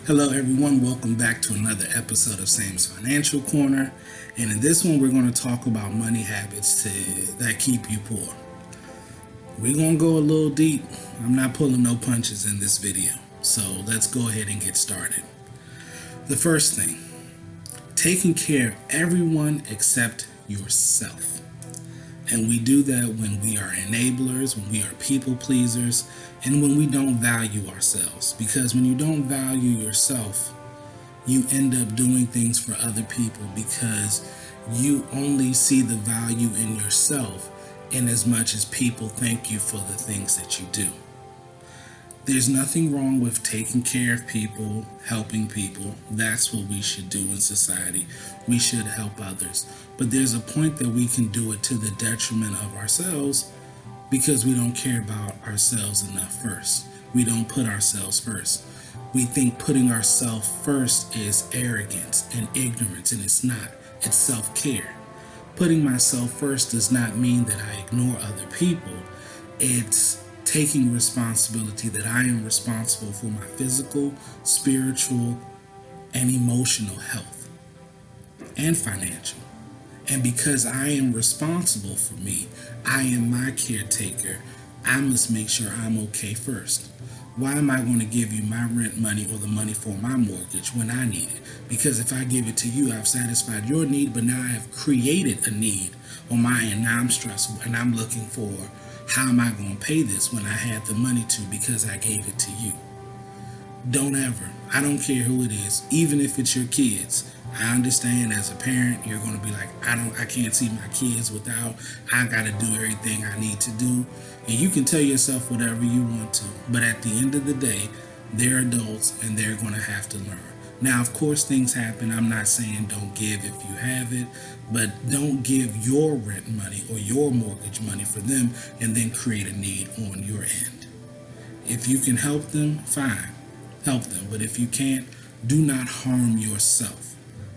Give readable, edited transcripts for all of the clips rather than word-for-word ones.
Hello, everyone. Welcome back to another episode of Sam's Financial Corner. And in this one, we're going to talk about money habits that keep you poor. We're going to go a little deep. I'm not pulling no punches in this video. So let's go ahead and get started. The first thing, taking care of everyone except yourself. And we do that when we are enablers, when we are people pleasers, and when we don't value ourselves. Because when you don't value yourself, you end up doing things for other people because you only see the value in yourself in as much as people thank you for the things that you do. There's nothing wrong with taking care of people, helping people. That's what we should do in society. We should help others. But there's a point that we can do it to the detriment of ourselves because we don't care about ourselves enough first. We don't put ourselves first. We think putting ourselves first is arrogance and ignorance, and it's not. It's self-care. Putting myself first does not mean that I ignore other people. It's taking responsibility that I am responsible for my physical, spiritual, and emotional health and financial. And because I am responsible for me, I am my caretaker, I must make sure I'm okay first. Why am I going to give you my rent money or the money for my mortgage when I need it? Because if I give it to you, I've satisfied your need, but now I have created a need on my end. Now I'm stressed and I'm looking for how am I going to pay this when I had the money to because I gave it to you. Don't ever. I don't care who it is, even if it's your kids. I understand as a parent, you're going to be like, I can't see my kids without, I got to do everything I need to do. And you can tell yourself whatever you want to. But at the end of the day, they're adults and they're going to have to learn. Now, of course, things happen. I'm not saying don't give if you have it, but don't give your rent money or your mortgage money for them and then create a need on your end. If you can help them, fine, help them. But if you can't, do not harm yourself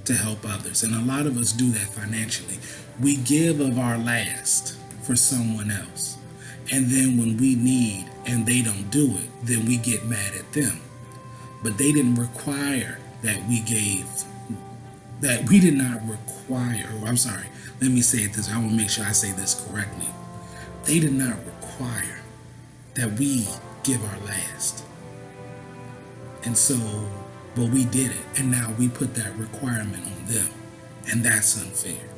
to help others. And a lot of us do that financially. We give of our last for someone else. And then when we need and they don't do it, then we get mad at them. But they didn't require that we gave, that we did not require, let me say it this, I want to make sure I say this correctly. They did not require that we give our last. And so, but we did it, and now we put that requirement on them, and that's unfair.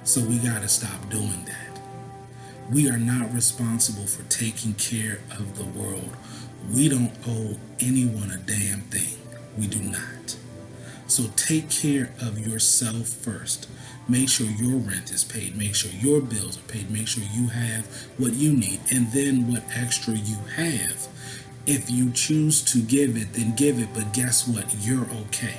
So we got to stop doing that. We are not responsible for taking care of the world. We don't owe anyone a damn thing. We do not. So take care of yourself first. Make sure your rent is paid. Make sure your bills are paid. Make sure you have what you need. And then what extra you have, if you choose to give it, then give it. But guess what? You're okay.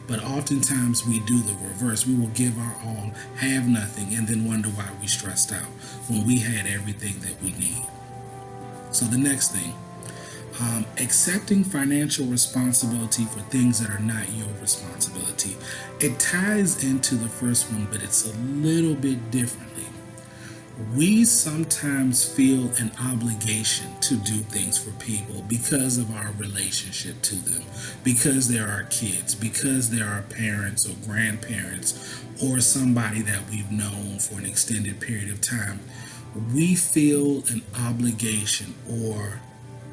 But oftentimes we do the reverse. We will give our all, have nothing, and then wonder why we stressed out when we had everything that we need. So the next thing, accepting financial responsibility for things that are not your responsibility. It ties into the first one, but it's a little bit differently. We sometimes feel an obligation to do things for people because of our relationship to them, because they're our kids, because they're our parents or grandparents or somebody that we've known for an extended period of time. We feel an obligation, or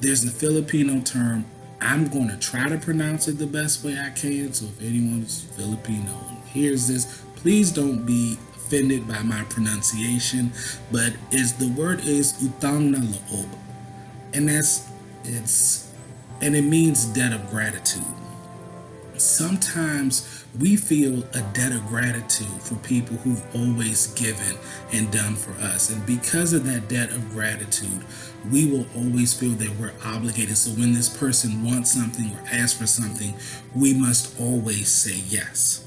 there's a Filipino term. I'm going to try to pronounce it the best way I can. So if anyone's Filipino and hears this, please don't be offended by my pronunciation. But the word is utang na loob, and it means debt of gratitude. Sometimes we feel a debt of gratitude for people who've always given and done for us. And because of that debt of gratitude, we will always feel that we're obligated. So when this person wants something or asks for something, we must always say yes.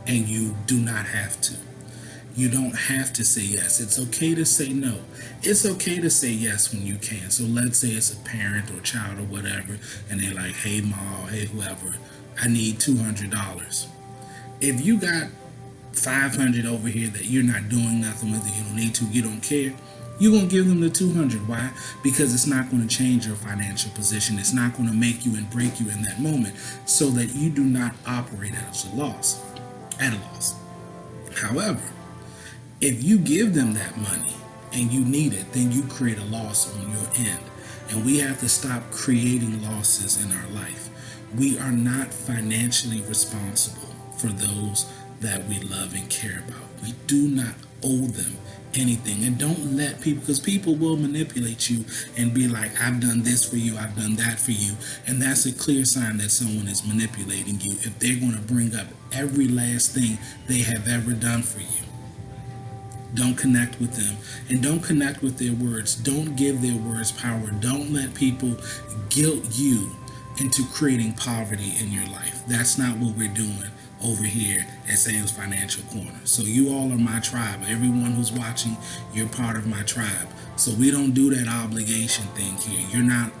And you do not have to. You don't have to say yes. It's okay to say no. It's okay to say yes when you can. So let's say it's a parent or child or whatever, and they're like, hey, ma, hey, whoever, I need $200. If you got $500 over here that you're not doing nothing with, you don't need to, you don't care, You're going to give them the 200. Why? Because it's not going to change your financial position. It's not going to make you and break you in that moment, so that you do not operate at a loss. However, if you give them that money and you need it, then you create a loss on your end. And we have to stop creating losses in our life. We are not financially responsible for those that we love and care about. We do not owe them anything. And don't let people, because people will manipulate you and be like, I've done this for you, I've done that for you. And that's a clear sign that someone is manipulating you if they're going to bring up every last thing they have ever done for you. Don't connect with them, and don't connect with their words. Don't give their words power. Don't let people guilt you into creating poverty in your life. That's not what we're doing over here at Sam's Financial Corner. So you all are my tribe. Everyone who's watching, you're part of my tribe. So we don't do that obligation thing here. You're not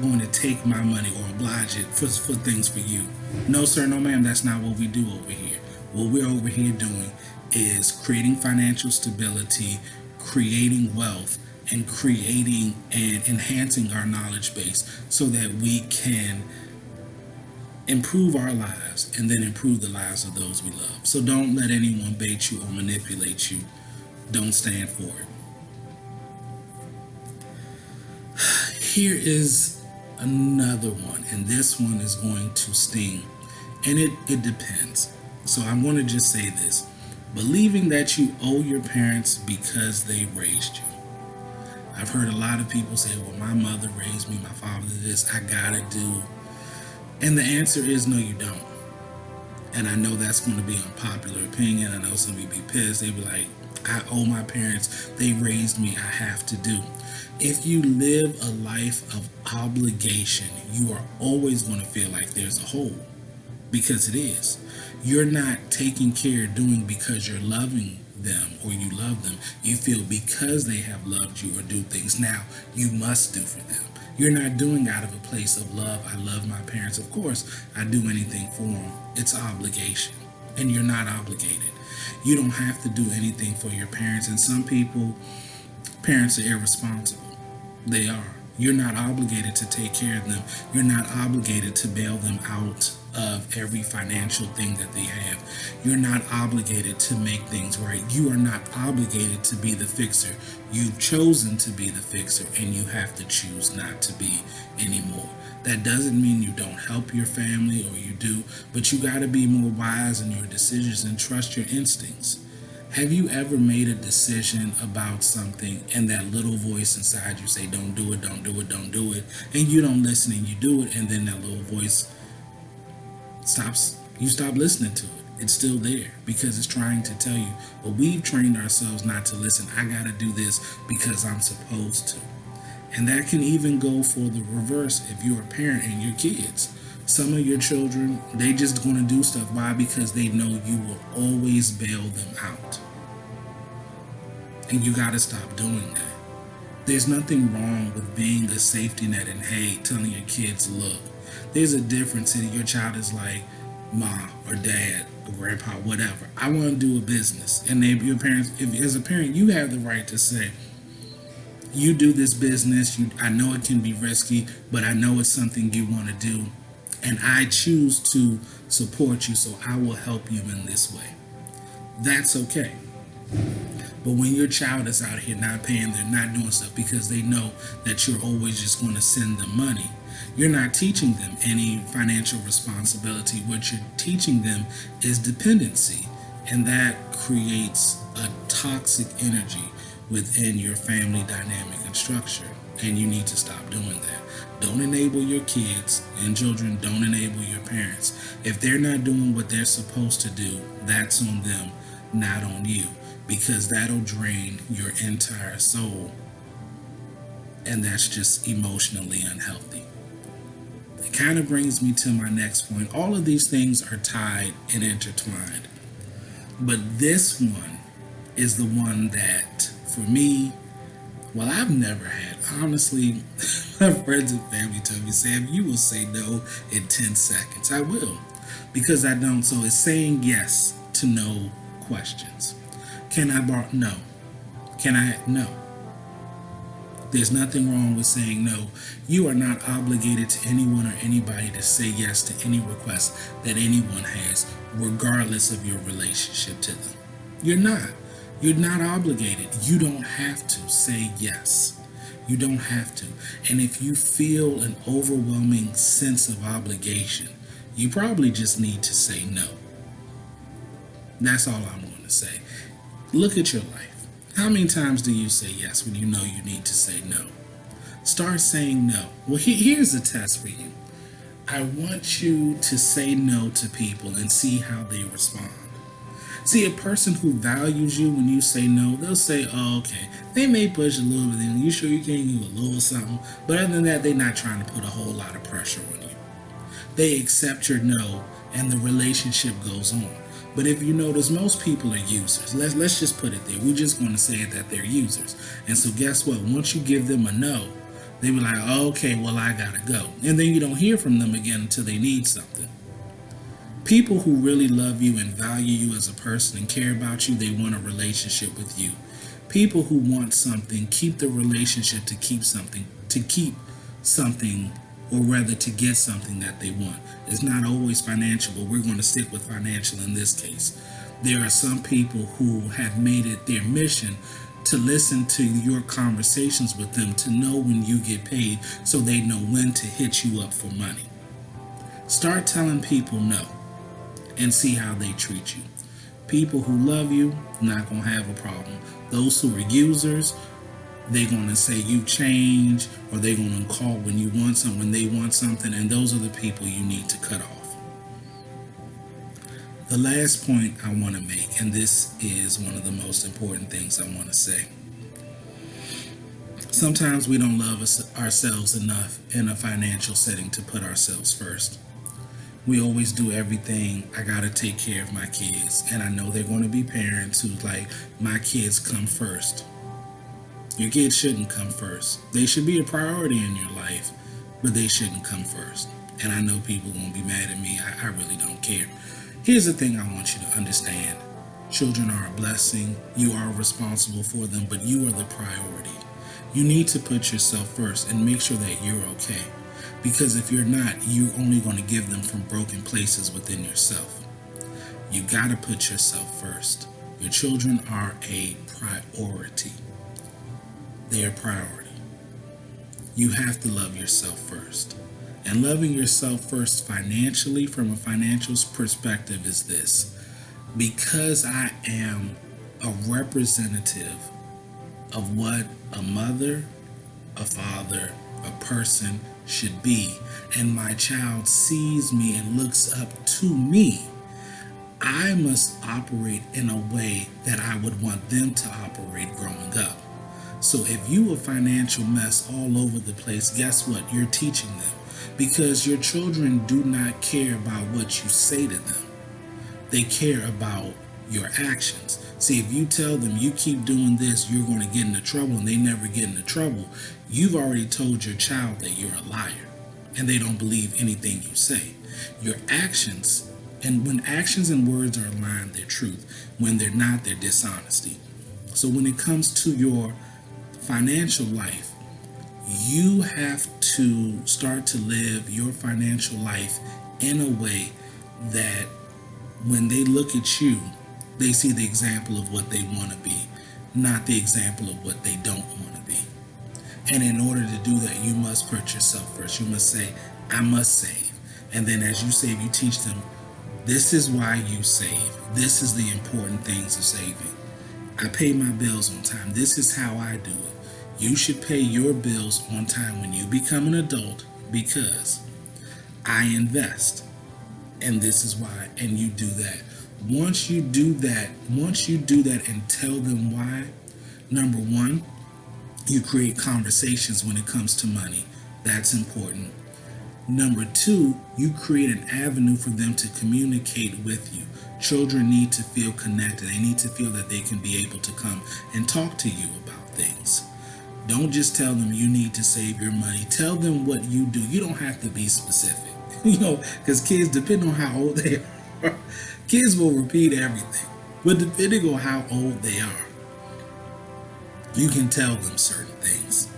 going to take my money or oblige it for things for you. No sir, no ma'am, that's not what we do over here. What we're over here doing is creating financial stability, creating wealth, and creating and enhancing our knowledge base so that we can improve our lives and then improve the lives of those we love. So don't let anyone bait you or manipulate you. Don't stand for it. Here is another one, and this one is going to sting, and it depends. So I'm going to just say this. Believing that you owe your parents because they raised you. I've heard a lot of people say, well, my mother raised me, my father did this, I gotta do. And the answer is no, you don't. And I know that's going to be unpopular opinion. I know some people be pissed. They be like, I owe my parents, they raised me, I have to do. If you live a life of obligation, you are always going to feel like there's a hole, because it is. You're not taking care, doing because you're loving them or you love them. You feel because they have loved you or do things now you must do for them. You're not doing out of a place of love. I love my parents. Of course, I do anything for them. It's obligation, and you're not obligated. You don't have to do anything for your parents. And some people, parents are irresponsible. They are. You're not obligated to take care of them. You're not obligated to bail them out of every financial thing that they have. You're not obligated to make things right. You are not obligated to be the fixer. You've chosen to be the fixer, and you have to choose not to be anymore. That doesn't mean you don't help your family, or you do, but you got to be more wise in your decisions and trust your instincts. Have you ever made a decision about something and that little voice inside you say, don't do it, don't do it, don't do it, and you don't listen and you do it, and then that little voice stops, you stop listening to it. It's still there because it's trying to tell you, but we've trained ourselves not to listen. I got to do this because I'm supposed to. And that can even go for the reverse if you're a parent and your kids. Some of your children, they just going to do stuff. Why? Because they know you will always bail them out. And you got to stop doing that. There's nothing wrong with being a safety net and, hey, telling your kids, look, there's a difference in your child is like, mom or dad or grandpa, whatever. I want to do a business. And your parents, as a parent, you have the right to say, you do this business. I know it can be risky, but I know it's something you want to do. And I choose to support you, so I will help you in this way. That's okay. But when your child is out here not paying, they're not doing stuff because they know that you're always just going to send them money, you're not teaching them any financial responsibility. What you're teaching them is dependency. And that creates a toxic energy within your family dynamic and structure. And you need to stop doing that. Don't enable your kids and children. Don't enable your parents. If they're not doing what they're supposed to do, that's on them, not on you, because that'll drain your entire soul. And that's just emotionally unhealthy. It kind of brings me to my next point. All of these things are tied and intertwined. But this one is the one that, for me, well, I've never had. Honestly, my friends and family tell me, Sam, you will say no in 10 seconds. I will, because I don't. So it's saying yes to no questions. Can I borrow? No. Can I? No. There's nothing wrong with saying no. You are not obligated to anyone or anybody to say yes to any request that anyone has, regardless of your relationship to them. You're not. You're not obligated. You don't have to say yes. You don't have to. And if you feel an overwhelming sense of obligation, you probably just need to say no. That's all I'm going to say. Look at your life. How many times do you say yes when you know you need to say no? Start saying no. Well, here's a test for you. I want you to say no to people and see how they respond. See, a person who values you when you say no, they'll say, oh, okay. They may push a little bit. You sure you can't give a little something? But other than that, they're not trying to put a whole lot of pressure on you. They accept your no and the relationship goes on. But if you notice, most people are users. Let's just put it there. We're just going to say it that they're users. And so guess what? Once you give them a no, they be like, oh, okay, well, I got to go. And then you don't hear from them again until they need something. People who really love you and value you as a person and care about you, they want a relationship with you. People who want something keep the relationship to keep something, or rather to get something that they want. It's not always financial, but we're going to stick with financial in this case. There are some people who have made it their mission to listen to your conversations with them, to know when you get paid so they know when to hit you up for money. Start telling people no and see how they treat you. People who love you, not going to have a problem. Those who are users, they're going to say you change, or they're going to call when you want something, when they want something, and those are the people you need to cut off. The last point I want to make, and this is one of the most important things I want to say. Sometimes we don't love ourselves enough in a financial setting to put ourselves first. We always do everything. I got to take care of my kids, and I know they're going to be parents who's like, my kids come first. Your kids shouldn't come first. They should be a priority in your life, but they shouldn't come first. And I know people are going to be mad at me. I really don't care. Here's the thing I want you to understand. Children are a blessing. You are responsible for them, but you are the priority. You need to put yourself first and make sure that you're okay. Because if you're not, you're only going to give them from broken places within yourself. You got to put yourself first. Your children are a priority. They are priority. You have to love yourself first. And loving yourself first financially, from a financial perspective, is this. Because I am a representative of what a mother, a father, a person should be, and my child sees me and looks up to me, I must operate in a way that I would want them to operate growing up. So if you a financial mess all over the place, guess what? You're teaching them. Because your children do not care about what you say to them. They care about your actions. See, if you tell them you keep doing this, you're going to get into trouble, and they never get into trouble, you've already told your child that you're a liar and they don't believe anything you say. Your actions, and when actions and words are aligned, they're truth. When they're not, they're dishonesty. So when it comes to your financial life, you have to start to live your financial life in a way that when they look at you, they see the example of what they want to be, not the example of what they don't want to be. And in order to do that, you must put yourself first. You must say, I must save. And then as you save, you teach them, this is why you save. This is the important things of saving. I pay my bills on time. This is how I do it. You should pay your bills on time when you become an adult, because I invest. And this is why. And you do that. Once you do that and tell them why, number one, you create conversations when it comes to money. That's important. Number two, you create an avenue for them to communicate with you. Children need to feel connected. They need to feel that they can be able to come and talk to you about things. Don't just tell them you need to save your money. Tell them what you do. You don't have to be specific. Because kids, depending on how old they are, kids will repeat everything. But depending on how old they are, You can tell them certain things.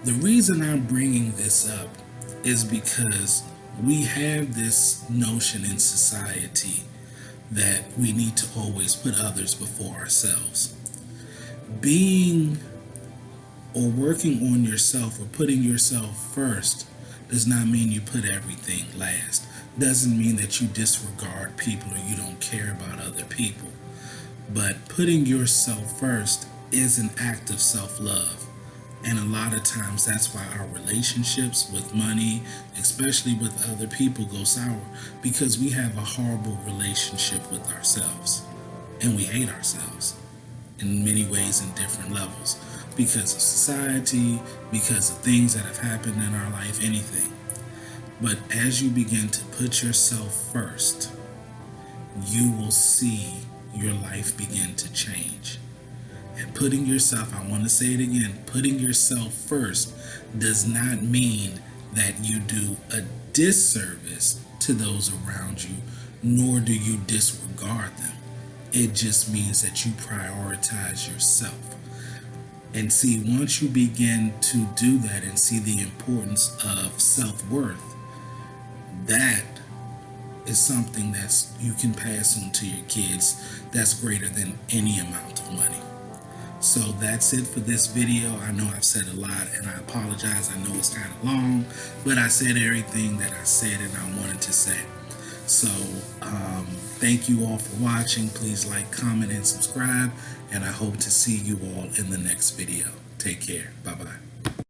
The reason I'm bringing this up is because we have this notion in society that we need to always put others before ourselves. Being or working on yourself or putting yourself first does not mean you put everything last. Doesn't mean that you disregard people or you don't care about other people. But putting yourself first is an act of self-love. And a lot of times that's why our relationships with money, especially with other people, go sour, because we have a horrible relationship with ourselves. And we hate ourselves in many ways in different levels because of society, because of things that have happened in our life, anything. But as you begin to put yourself first, you will see your life begin to change. And putting yourself, I want to say it again, putting yourself first does not mean that you do a disservice to those around you, nor do you disregard them. It just means that you prioritize yourself. And see, once you begin to do that and see the importance of self-worth, that is something that's you can pass on to your kids that's greater than any amount of money. So that's it for this video. I know I've said a lot and I apologize. I know it's kind of long, but I said everything that I said and I wanted to say. So thank you all for watching. Please like, comment, and subscribe. And I hope to see you all in the next video. Take care. Bye-bye.